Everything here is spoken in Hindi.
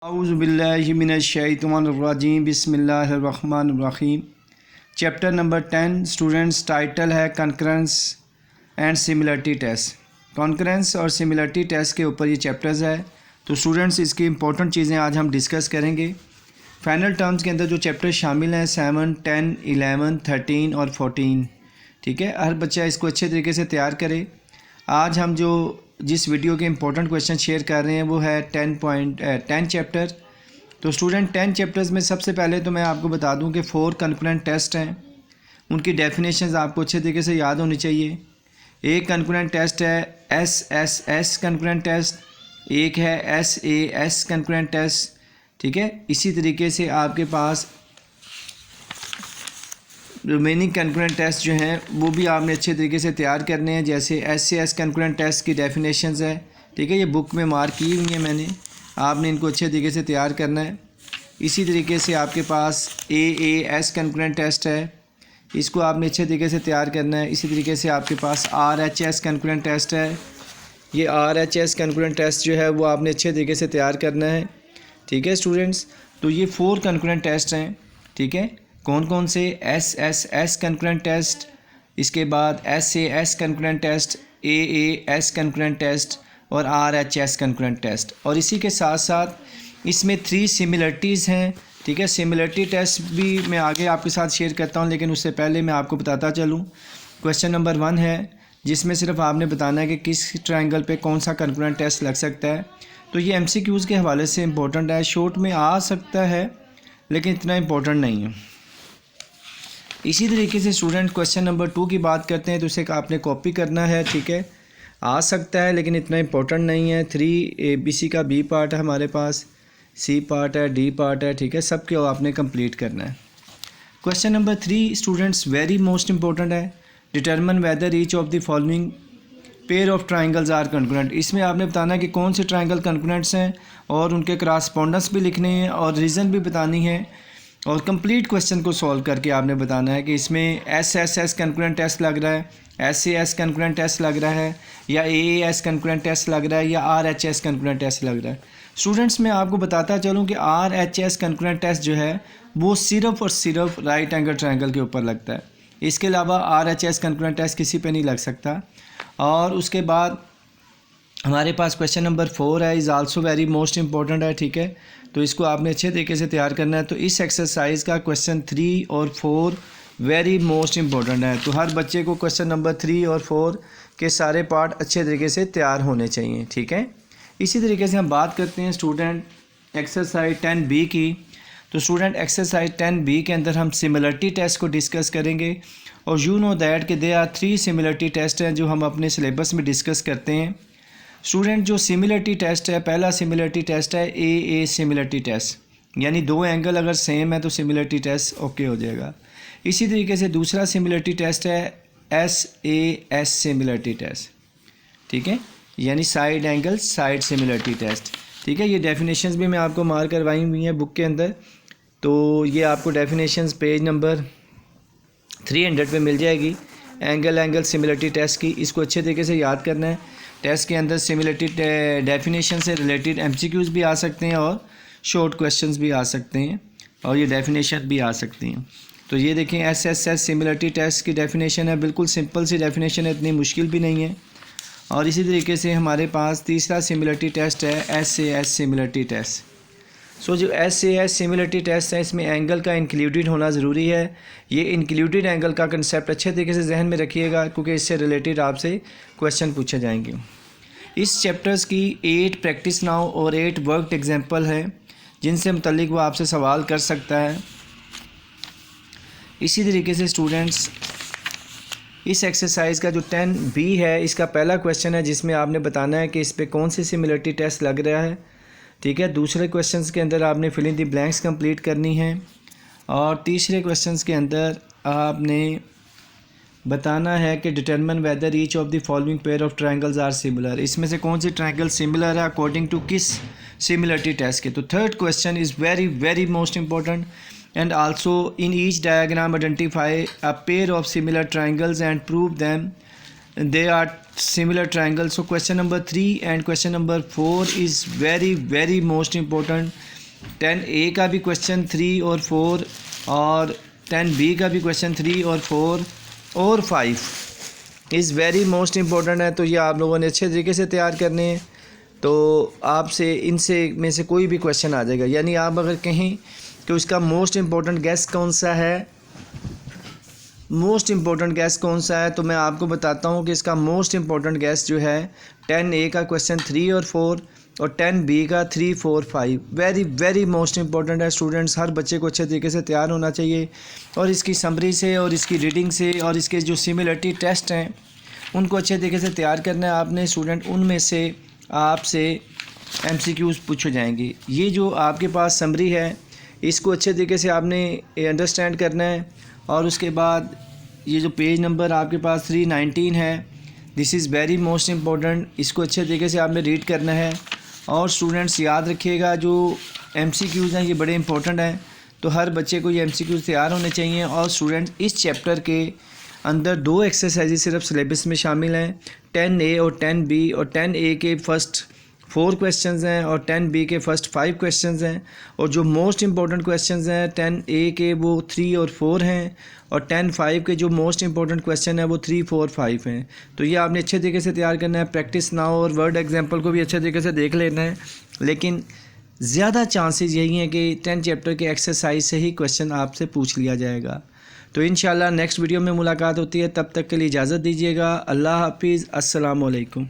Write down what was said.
औज़ुबिल्लाहिमिनश्शैतानिर्रजीम बिस्मिल्लाहिर्रहमानिर्रहीम। चैप्टर नंबर 10 स्टूडेंट्स, टाइटल है congruence and similarity test. Congruence और सिमिलरिटी टेस्ट के ऊपर ये चैप्टर्स है। तो स्टूडेंट्स, इसकी इंपॉर्टेंट चीज़ें आज हम डिस्कस करेंगे। फाइनल टर्म्स के अंदर जो चैप्टर शामिल हैं 7, 10, 11, 13 और 14, ठीक है। हर बच्चा इसको अच्छे तरीके से तैयार करे। आज हम जिस वीडियो के इंपॉर्टेंट क्वेश्चन शेयर कर रहे हैं वो है 10 चैप्टर। तो स्टूडेंट 10 चैप्टर्स में सबसे पहले तो मैं आपको बता दूं कि 4 कंकरेंट टेस्ट हैं, उनकी डेफिनेशंस आपको अच्छे तरीके से याद होनी चाहिए। एक कंकरेंट टेस्ट है SSS कंकरेंट टेस्ट, एक है SAS कंकरेंट टेस्ट, ठीक है। इसी तरीके से आपके पास रिमेनिंग कंकरेंट टेस्ट जो हैं वो भी आपने अच्छे तरीके से तैयार करने हैं। जैसे SAS कंकरेंट टेस्ट की डेफिनेशंस है, ठीक है, ये बुक में मार्क की हुई है मैंने, आपने इनको अच्छे तरीके से तैयार करना है। इसी तरीके से आपके पास AAS कंकरेंट टेस्ट है, इसको आपने अच्छे तरीके से तैयार करना है। इसी तरीके से आपके पास RHS कंकरेंट टेस्ट है, ये RHS कंकरेंट टेस्ट जो है वो आपने अच्छे तरीके से तैयार करना है, ठीक है स्टूडेंट्स। तो ये 4 कंकरेंट टेस्ट हैं, ठीक है। कौन कौन से? SSS कंकरेंट टेस्ट, इसके बाद SAS congruent test, AAS congruent test और RHS कंकरेंट टेस्ट। और इसी के साथ साथ इसमें 3 सिमिलरिटीज़ हैं, ठीक है। सिमिलरिटी टेस्ट भी मैं आगे आपके साथ शेयर करता हूं, लेकिन उससे पहले मैं आपको बताता चलूं। क्वेश्चन नंबर 1 है जिसमें सिर्फ आपने बताना है कि किस ट्रायंगल पे कौन सा कंकरेंट टेस्ट लग सकता है। तो ये MCQs के हवाले से इम्पोर्टेंट है, शॉर्ट में आ सकता है लेकिन इतना इम्पोर्टेंट नहीं है। इसी तरीके से स्टूडेंट क्वेश्चन नंबर 2 की बात करते हैं तो उसे आपने कॉपी करना है, ठीक है। आ सकता है लेकिन इतना इम्पोर्टेंट नहीं है। 3 ABC का B पार्ट है हमारे पास, C पार्ट है, D पार्ट है, ठीक है। सबके आपने कंप्लीट करना है। Question number 3 students very most important है। Determine whether each of the following pair of triangles are concurrent. इसमें आपने बताना है कि कौन से ट्राइंगल कंकरेंट्स हैं और उनके क्रॉसपोंडेंस भी लिखने हैं और रीज़न भी बतानी है और कंप्लीट क्वेश्चन को सॉल्व करके आपने बताना है कि इसमें SSS कंकरेंट टेस्ट लग रहा है, SAS कंकरेंट टेस्ट लग रहा है या AAS कंकरेंट टेस्ट लग रहा है या RHS कंकरेंट टेस्ट लग रहा है। स्टूडेंट्स मैं आपको बताता चलूँ कि RHS कंकरेंट टेस्ट जो है वो सिर्फ और सिर्फ राइट एंगल ट्रायंगल के ऊपर लगता है, इसके अलावा RHS कंकरेंट टेस्ट किसी पे नहीं लग सकता। और उसके बाद हमारे पास क्वेश्चन नंबर 4 है, is also very most important है, ठीक है। तो इसको आपने अच्छे तरीके से तैयार करना है। तो इस एक्सरसाइज का क्वेश्चन 3 और 4 वेरी मोस्ट इंपॉर्टेंट है। तो हर बच्चे को क्वेश्चन नंबर 3 और 4 के सारे पार्ट अच्छे तरीके से तैयार होने चाहिए, ठीक है। इसी तरीके से हम बात करते हैं स्टूडेंट एक्सरसाइज 10B की। तो स्टूडेंट एक्सरसाइज 10B के अंदर हम सिमिलरिटी टेस्ट को डिस्कस करेंगे और यू नो दैट कि दे आर 3 सिमिलरिटी टेस्ट हैं जो हम अपने सिलेबस में डिस्कस करते हैं। स्टूडेंट जो सिमिलरिटी टेस्ट है, पहला सिमिलरिटी टेस्ट है AA सिमिलरिटी टेस्ट, यानी 2 एंगल अगर सेम है तो सिमिलरिटी टेस्ट ओके हो जाएगा। इसी तरीके से दूसरा सिमिलरिटी टेस्ट है SAS सिमिलरिटी टेस्ट, ठीक है, यानी side angle side similarity test, ठीक है। ये डेफिनेशंस भी मैं आपको मार्क करवाई हुई हैं बुक के अंदर। तो ये आपको डेफिनेशंस पेज नंबर 300 पे मिल जाएगी एंगल सिमिलरिटी टेस्ट की। इसको अच्छे तरीके से याद करना है। टेस्ट के अंदर सिमिलरिटी डेफिनेशन से रिलेटेड MCQs भी आ सकते हैं और शॉर्ट क्वेश्चंस भी आ सकते हैं और ये डेफिनेशन भी आ सकती हैं। तो ये देखें SSS सिमिलरिटी टेस्ट की डेफिनेशन है, बिल्कुल सिंपल सी डेफिनेशन है, इतनी मुश्किल भी नहीं है। और इसी तरीके से हमारे पास तीसरा सिमिलरिटी टेस्ट है SAS सिमिलरिटी टेस्ट। सो जो SAS सिमिलरिटी टेस्ट है इसमें एंगल का इंक्लूडेड होना ज़रूरी है। ये इंक्लूडेड एंगल का कंसेप्ट अच्छे तरीके से जहन में रखिएगा क्योंकि इससे रिलेटेड आपसे क्वेश्चन पूछे जाएंगे। इस चैप्टर्स की 8 प्रैक्टिस नाउ और 8 वर्कड एग्जांपल है जिनसे मुतल्लिक वो आपसे सवाल कर सकता है। इसी तरीके से स्टूडेंट्स इस एक्सरसाइज का जो 10B है इसका पहला क्वेश्चन है जिसमें आपने बताना है कि इस पर कौन सी सिमिलरिटी टेस्ट लग रहा है, ठीक है। दूसरे क्वेश्चंस के अंदर आपने fill in the blanks complete करनी है और तीसरे क्वेश्चंस के अंदर आपने बताना है कि determine whether each of the following pair of triangles are similar. इसमें से कौन सी ट्रायंगल सिमिलर है अकॉर्डिंग टू किस सिमिलरिटी टेस्ट के। तो third question is very very most important and also in each diagram identify a pair of similar triangles and prove them they are similar triangles. So question number 3 and question number 4 is very most important. 10A का भी क्वेश्चन 3 और 4 और 10B का भी क्वेश्चन 3 और 4 और 5 इज़ वेरी मोस्ट इम्पोर्टेंट है। तो ये आप लोगों ने अच्छे तरीके से तैयार करने हैं, तो आपसे इनसे में से कोई भी क्वेश्चन आ जाएगा। यानी आप अगर कहें कि उसका मोस्ट इम्पोर्टेंट गैस कौन सा है, मोस्ट इम्पोर्टेंट गैस कौन सा है, तो मैं आपको बताता हूँ कि इसका मोस्ट इम्पोर्टेंट गैस जो है 10A का क्वेश्चन 3 और 4 और 10B का 3, 4, 5 वेरी मोस्ट इम्पोर्टेंट है। स्टूडेंट्स, हर बच्चे को अच्छे तरीके से तैयार होना चाहिए और इसकी समरी से और इसकी रीडिंग से और इसके जो सिमिलरिटी टेस्ट हैं उनको अच्छे तरीके से तैयार करना है आपने। स्टूडेंट, उनमें से आपसे MCQs पूछे जाएंगे। ये जो आपके पास समरी है इसको अच्छे तरीके से आपने अंडरस्टैंड करना है और उसके बाद ये जो पेज नंबर आपके पास 319 है, this is very most important, इसको अच्छे तरीके से आपने रीड करना है। और स्टूडेंट्स याद रखिएगा जो MCQs हैं ये बड़े इंपॉर्टेंट हैं, तो हर बच्चे को ये MCQs तैयार होने चाहिए। और स्टूडेंट्स, इस चैप्टर के अंदर 2 एक्सरसाइजेज सिर्फ सिलेबस में शामिल हैं, 10A और 10B। और 10A के फर्स्ट 4 क्वेश्चंस हैं और 10B के फर्स्ट 5 क्वेश्चंस हैं। और जो मोस्ट इम्पोर्टेंट क्वेश्चंस हैं 10A के वो 3 और 4 हैं और 10-5 के जो मोस्ट इम्पोर्टेंट क्वेश्चन है वो 3, 4, 5 हैं। तो ये आपने अच्छे तरीके से तैयार करना है। प्रैक्टिस नाउ और वर्ड एग्जाम्पल को भी अच्छे तरीके से देख लेना है, लेकिन ज़्यादा चांसेस यही हैं कि 10 चैप्टर के एक्सरसाइज से ही क्वेश्चन आपसे पूछ लिया जाएगा। तो इंशाल्लाह नेक्स्ट वीडियो में मुलाकात होती है, तब तक के लिए इजाज़त दीजिएगा। अल्लाह हाफिज़, अस्सलाम वालेकुम।